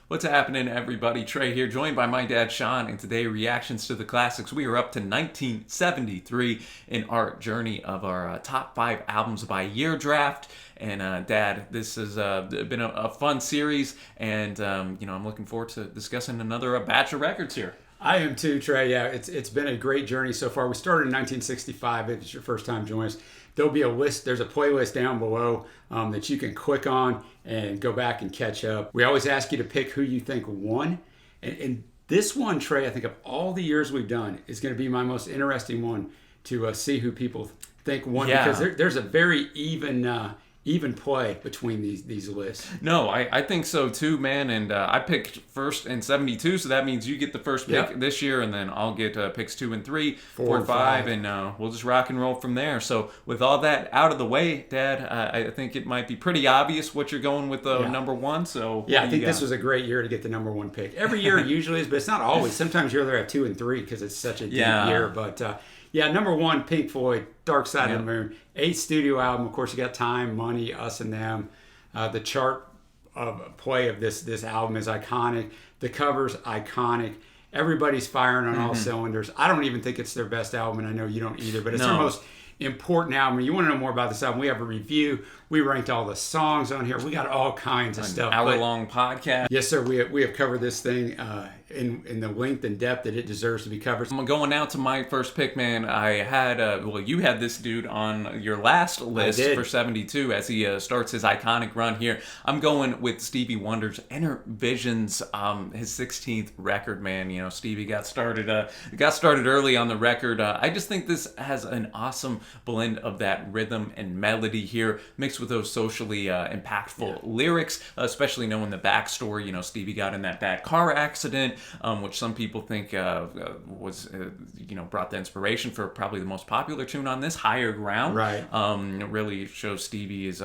What's happening, everybody? Trey here, joined by my dad, Sean, and today reactions to the classics. We are up to 1973 in our journey of our top 5 albums by year draft. And Dad, this has been a fun series, and I'm looking forward to discussing another batch of records here. I am too, Trey. Yeah, it's been a great journey so far. We started in 1965. If it's your first time joining us, there'll be a list. There's a playlist down below that you can click on and go back and catch up. We always ask you to pick who you think won. And this one, Trey, I think of all the years we've done, is going to be my most interesting one to see who people think won. Yeah. Because there's a very even play between these lists. No, I think so too, man. And I picked first in 72, so that means you get the first pick this year, and then I'll get picks 2 and 3, 4 and 5, and we'll just rock and roll from there. So with all that out of the way, Dad, I think it might be pretty obvious what you're going with number one. So yeah, I think this was a great year to get the number one pick. Every year it usually is, but it's not always. Sometimes you're there at 2 and 3 because it's such a deep year. But number one, Pink Floyd, Dark Side of the Moon, 8th studio album. Of course, you got Time, Money, Us and Them. The chart of play of this album is iconic. The cover's iconic. Everybody's firing on all cylinders. I don't even think it's their best album, and I know you don't either, but it's their most important album. You want to know more about this album, we have a review. We ranked all the songs on here. We got all kinds of stuff. Hour-long podcast. Yes, sir. We have covered this thing in the length and depth that it deserves to be covered. I'm going out to my first pick, man. I had, you had this dude on your last list for 72 as he starts his iconic run here. I'm going with Stevie Wonder's Inner Visions, his 16th record, man. You know, Stevie got started early on the record. I just think this has an awesome blend of that rhythm and melody here, mixed with those socially impactful lyrics, especially knowing the backstory. You know, Stevie got in that bad car accident, which some people think was, brought the inspiration for probably the most popular tune on this, Higher Ground. Right. It really shows Stevie's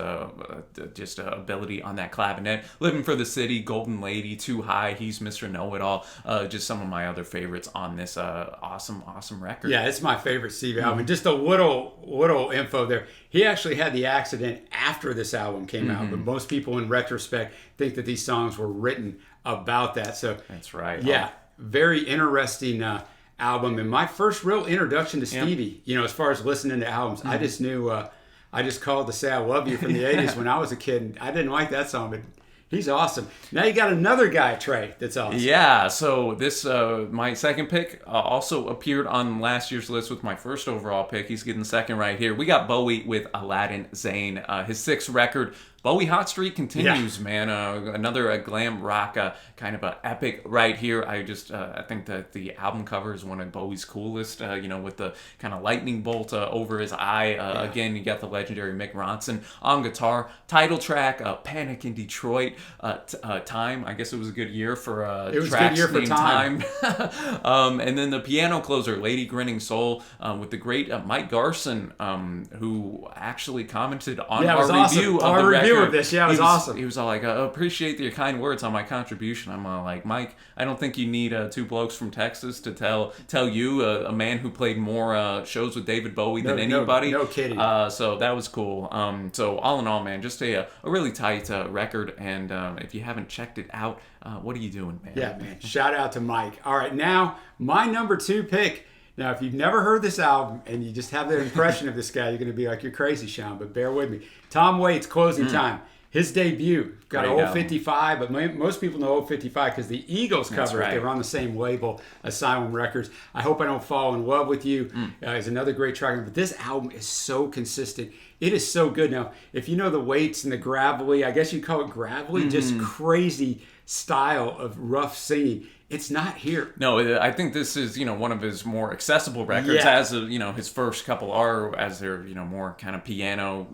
just ability on that clavinet. Living for the City, Golden Lady, Too High, He's Mr. Know-It-All. Just some of my other favorites on this awesome record. Yeah, it's my favorite Stevie album. Just a little info there. He actually had the accident after this album came out, but most people in retrospect think that these songs were written about that. So that's right. Yeah, very interesting album. And my first real introduction to Stevie, as far as listening to albums, I just knew, I just called to say I love you from the 80s when I was a kid. And I didn't like that song, but he's awesome. Now you got another guy, Trey, that's awesome. Yeah, so this, my second pick, also appeared on last year's list with my first overall pick. He's getting second right here. We got Bowie with Aladdin Sane, his 6th record. Bowie hot streak continues, man. Another glam rock kind of a epic right here. I think that the album cover is one of Bowie's coolest, with the kind of lightning bolt over his eye. Again, you got the legendary Mick Ronson on guitar. Title track, Panic in Detroit, Time. I guess it was a good year for tracks named Time. And then the piano closer, Lady Grinning Soul, with the great Mike Garson, who actually commented on our review of the record. Of this, it was awesome. He was all like, appreciate your kind words on my contribution. I'm like, Mike, I don't think you need 2 blokes from Texas to tell you, a man who played more shows with David Bowie than anybody. No kidding. So that was cool. So all in all, man, just a really tight record. And if you haven't checked it out, what are you doing, man? Yeah, man. Shout out to Mike. All right, now my number 2 pick. Now, if you've never heard this album and you just have the impression of this guy, you're going to be like, you're crazy, Sean, but bear with me. Tom Waits, Closing Time. His debut. Got Old 55, but most people know Old 55 because the Eagles cover it. They were on the same label, Asylum Records. I Hope I Don't Fall in Love with You is another great track. But this album is so consistent. It is so good. Now, if you know the Waits and the gravelly, I guess you call it gravelly, just crazy style of rough singing. It's not here. No, I think this is, one of his more accessible records, as his first couple are, as they're, more kind of piano,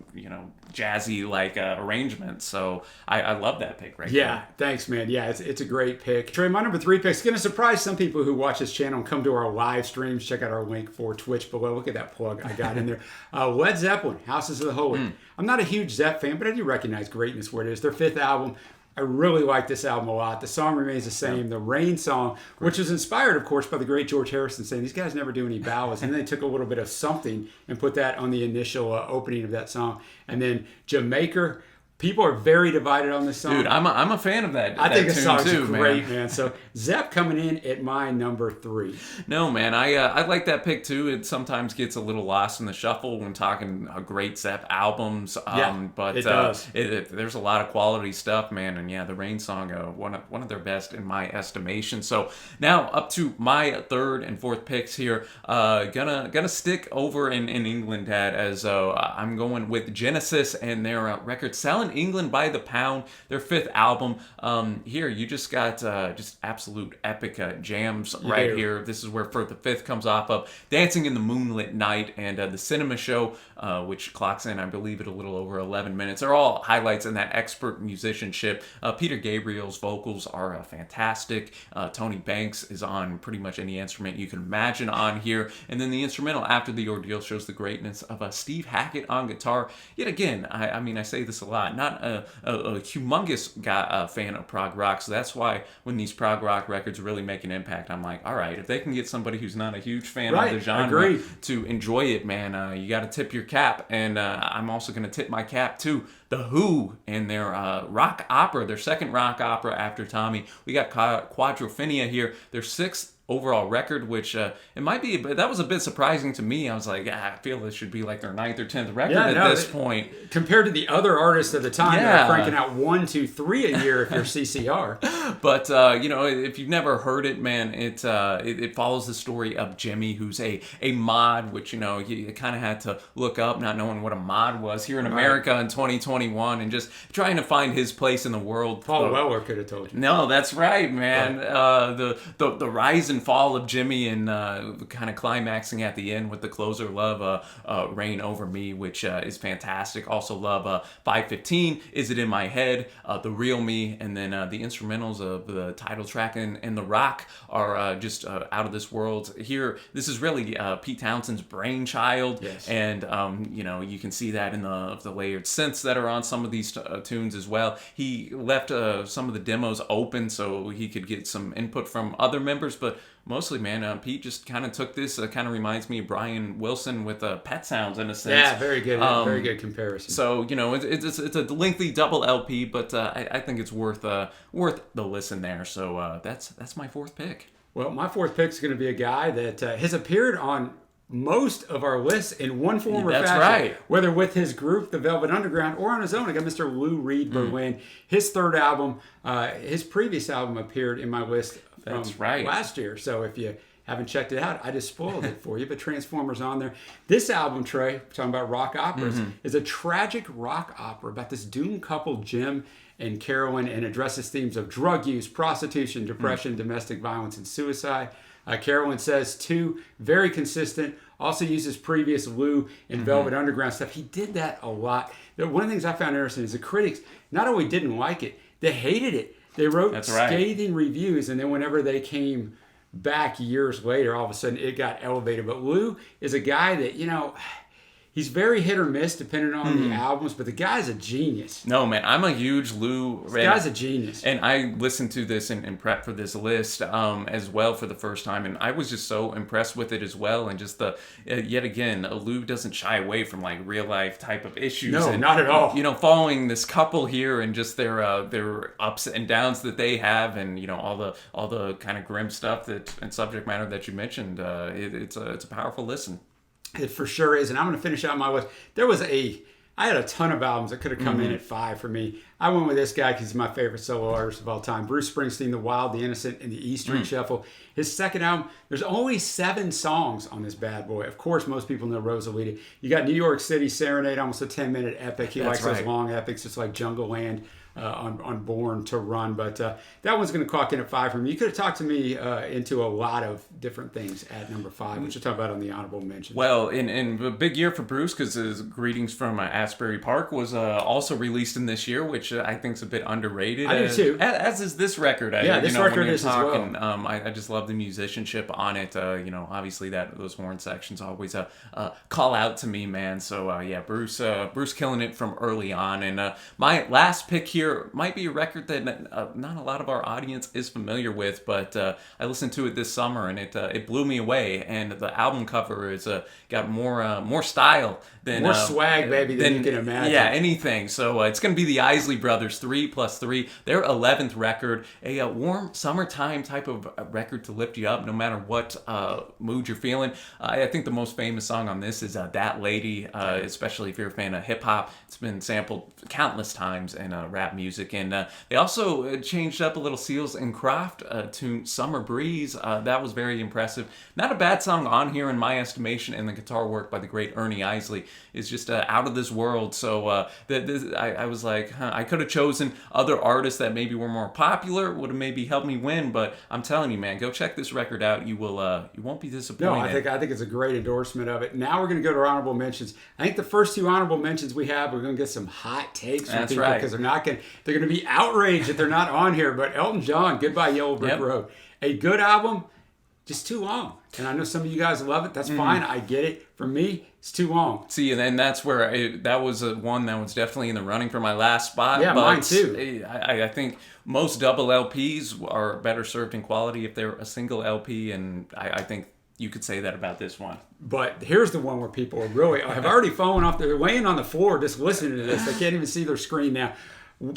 jazzy like arrangements. So I love that pick right there. Yeah, thanks, man. Yeah, it's a great pick. Trey, my number 3 pick is going to surprise some people who watch this channel and come to our live streams. Check out our link for Twitch below. Look at that plug I got in there. Led Zeppelin, Houses of the Holy. I'm not a huge Zepp fan, but I do recognize greatness where it is. Their 5th album. I really like this album a lot. The song remains the same. The Rain song, which was inspired, of course, by the great George Harrison saying, these guys never do any ballads. And then they took a little bit of something and put that on the initial opening of that song. And then Jamaica, People are very divided on this song. Dude, I'm a fan of that. I think that the tune song's too, great, man. man. So Zepp coming in at my number 3. No, man, I like that pick too. It sometimes gets a little lost in the shuffle when talking great Zepp albums. But it does. There's a lot of quality stuff, man. And yeah, the Rain song, one of their best in my estimation. So now up to my third and fourth picks here. Gonna stick over in England, Dad, as I'm going with Genesis and their record "Selling England by the Pound," their 5th album. Here you just got just absolute epic jams right here. This is where For the Fifth comes off of "Dancing in the Moonlit Night" and "The Cinema Show," which clocks in, I believe, at a little over 11 minutes. They're all highlights in that expert musicianship. Peter Gabriel's vocals are fantastic. Tony Banks is on pretty much any instrument you can imagine on here. And then the instrumental After the Ordeal shows the greatness of Steve Hackett on guitar. Yet again, I mean, I say this a lot, not a humongous fan of prog rock, so that's why when these prog rock records really make an impact, I'm like, all right, if they can get somebody who's not a huge fan of the genre to enjoy it, man, you got to tip your cap. And I'm also going to tip my cap to The Who and their rock opera, their second rock opera after Tommy. We got Quadrophenia here, their 6th overall record, which it might be, but that was a bit surprising to me. I was like, I feel this should be like their 9th or 10th record at this point. Compared to the other artists at the time, that are cranking out 1, 2, 3 a year if you're CCR. But if you've never heard it, man, it follows the story of Jimmy, who's a mod, which you kind of had to look up, not knowing what a mod was here in America in 2021, and just trying to find his place in the world. Paul Weller could have told you. No, that's right, man. The rise and fall of Jimmy, and kind of climaxing at the end with the closer "Love Reign Over Me," which is fantastic. Also love 515, "Is It in My Head," "The Real Me," and then the instrumentals of the title track and the rock are just out of this world. Here, this is really Pete Townshend's brainchild, and you can see that in the layered synths that are on some of these tunes as well. He left some of the demos open so he could get some input from other members, but mostly, man, Pete just kind of took this. Kind of reminds me of Brian Wilson with Pet Sounds in a sense. Yeah, very good, very good comparison. So it's a lengthy double LP, but I think it's worth the listen there. So that's my 4th pick. Well, my 4th pick is going to be a guy that has appeared on most of our lists in one form or fashion. That's right. Whether with his group, the Velvet Underground, or on his own. I got Mr. Lou Reed Berlin. His 3rd album, his previous album appeared in my list from last year. So if you haven't checked it out, I just spoiled it for you. But Transformers on there. This album, Trey, talking about rock operas, is a tragic rock opera about this doomed couple, Jim and Carolyn, and addresses themes of drug use, prostitution, depression, domestic violence, and suicide. Carolyn says, too, very consistent. Also uses previous Lou and Velvet Underground stuff. He did that a lot. One of the things I found interesting is the critics not only didn't like it, they hated it. They wrote scathing reviews, and then whenever they came back years later, all of a sudden it got elevated. But Lou is a guy that, he's very hit or miss depending on the albums, but the guy's a genius. No, man, I'm a huge Lou. This guy's a genius. And I listened to this in prep for this list as well for the first time, and I was just so impressed with it as well. And just yet again, Lou doesn't shy away from like real life type of issues. No, and, not at all. Following this couple here and just their ups and downs that they have, and all the kind of grim stuff and subject matter that you mentioned. It's a powerful listen. It for sure is. And I'm going to finish out my list. I had a ton of albums that could have come in at 5 for me. I went with this guy because he's my favorite solo artist of all time. Bruce Springsteen, The Wild, The Innocent, and the E Street Shuffle. His second album, there's only 7 songs on this bad boy. Of course, most people know Rosalita. You got New York City Serenade, almost a 10-minute epic. He likes those long epics, just like Jungle Land. On Born to Run, but that one's going to clock in at 5 for me. You could have talked to me into a lot of different things at number 5, which we'll talk about on the honorable mention. Well, in a big year for Bruce, because his Greetings from Asbury Park was also released in this year, which I think is a bit underrated. I do too. As is this record. This record is talking, as well. I just love the musicianship on it. Obviously those horn sections always call out to me, man. So Bruce killing it from early on. And my last pick here here might be a record that not a lot of our audience is familiar with, but I listened to it this summer and it blew me away. And the album cover is got more style than more swag, baby, than you can imagine. Yeah, anything. So it's going to be the Isley Brothers, 3+3, their 11th record, a warm summertime type of record to lift you up, no matter what mood you're feeling. I think the most famous song on this is "That Lady," especially if you're a fan of hip hop. It's been sampled countless times in rap music, and they also changed up a little Seals and Croft tune, "Summer Breeze." That was very impressive. Not a bad song on here in my estimation, and the guitar work by the great Ernie Isley is just out of this world. So I was like, I could have chosen other artists that maybe were more popular, would have maybe helped me win, but I'm telling you, man, go check this record out. You won't be disappointed. No, I think it's a great endorsement of it. Now we're going to go to our honorable mentions. I think the first two honorable mentions we have, we're going to get some hot takes from people because they're going to be outraged that they're not on here. But Elton John, "Goodbye Yellow Brick Road," a good album, just too long. And I know some of you guys love it. That's fine. I get it. For me, it's too long. See, and then that's where that was one that was definitely in the running for my last spot. Yeah, but mine too. I think most double LPs are better served in quality if they're a single LP, and I think you could say that about this one. But here's the one where people are really have already fallen off. They're laying on the floor just listening to this. They can't even see their screen now.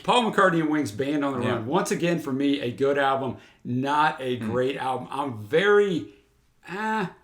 Paul McCartney and Wings, "Band on the Run." Once again, for me, a good album, not a great album. I'm very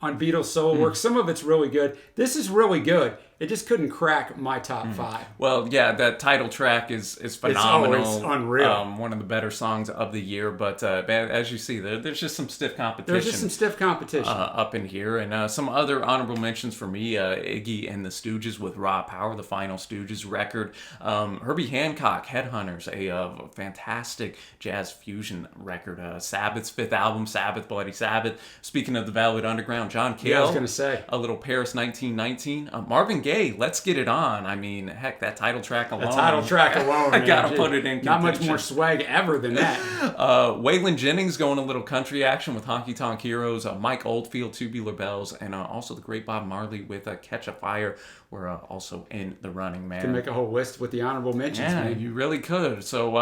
on Beatles solo work. Some of it's really good. This is really good. It just couldn't crack my top five. Well, yeah, that title track is phenomenal. It's unreal. One of the better songs of the year. But as you see, there's just some stiff competition. There's just some stiff competition up in here. And some other honorable mentions for me, Iggy and the Stooges with "Raw Power," the Final Stooges record. Herbie Hancock, "Headhunters," a fantastic jazz fusion record. Sabbath's fifth album, Sabbath, Bloody Sabbath. Speaking of the Velvet Underground, John Cale. Yeah, I was going to say. A little Paris 1919. Marvin Gaye, "Let's Get It On." I mean, heck, that title track alone. I gotta put it in contention. Not much more swag ever than that. Waylon Jennings going a little country action with "Honky Tonk Heroes." Mike Oldfield, "Tubular Bells," and also the great Bob Marley with "Catch a Fire" were also in the running, man. You can make a whole list with the honorable mentions, man. You really could. So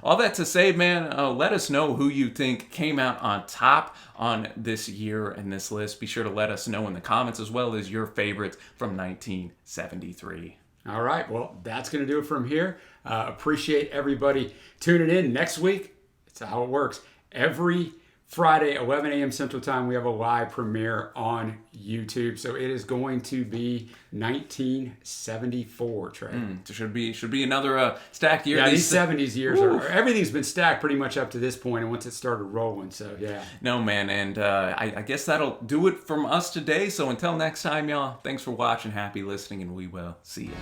all that to say, man, let us know who you think came out on top on this year and this list. Be sure to let us know in the comments, as well as your favorites from 1973. All right. Well, that's going to do it from here. Appreciate everybody tuning in. Next week, it's how it works. Every Friday, 11 a.m. Central Time, we have a live premiere on YouTube. So it is going to be 1974, Trey. Should be another stacked year. Yeah, these 70s years everything's been stacked pretty much up to this point, and once it started rolling. So yeah. No, man, and I guess that'll do it from us today. So until next time, y'all, thanks for watching, happy listening, and we will see you.